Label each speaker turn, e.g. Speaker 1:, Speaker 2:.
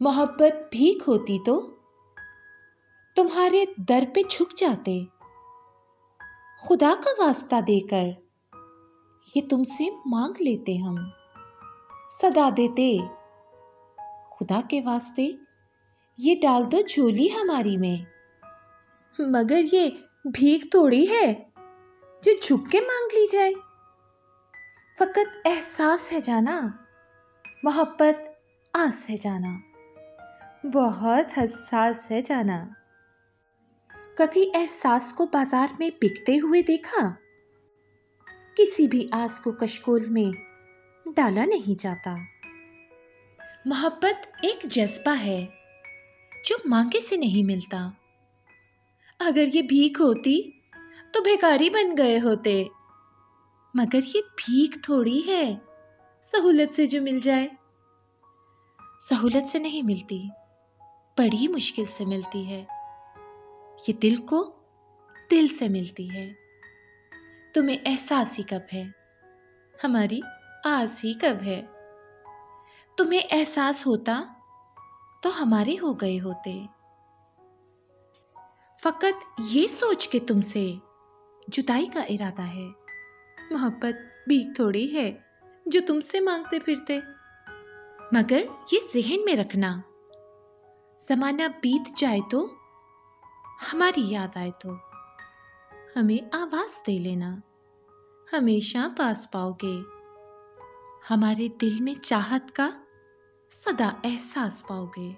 Speaker 1: मोहब्बत भीख होती तो तुम्हारे दर पे झुक जाते। खुदा का वास्ता देकर ये तुमसे मांग लेते हम, सदा देते। खुदा के वास्ते ये डाल दो झोली हमारी में। मगर ये भीख थोड़ी है जो झुक के मांग ली जाए। फकत एहसास है जाना, मोहब्बत आस है जाना, बहुत हसास है जाना। कभी एहसास को बाजार में बिकते हुए देखा? किसी भी आस को कशकोल में डाला नहीं जाता। मोहब्बत एक जज्बा है जो मांगे से नहीं मिलता। अगर ये भीख होती तो भिखारी बन गए होते। मगर ये भीख थोड़ी है सहूलत से जो मिल जाए। सहूलत से नहीं मिलती, बड़ी मुश्किल से मिलती है। ये दिल को दिल से मिलती है। तुम्हें एहसास ही कब है, हमारी आस ही कब है। तुम्हें एहसास होता तो हमारे हो गए होते। फकत ये सोच के तुमसे जुदाई का इरादा है। मोहब्बत भीख थोड़ी है जो तुमसे मांगते फिरते। मगर ये ज़हन में रखना, ज़माना बीत जाए तो, हमारी याद आए तो हमें आवाज़ दे लेना। हमेशा पास पाओगे, हमारे दिल में चाहत का सदा एहसास पाओगे।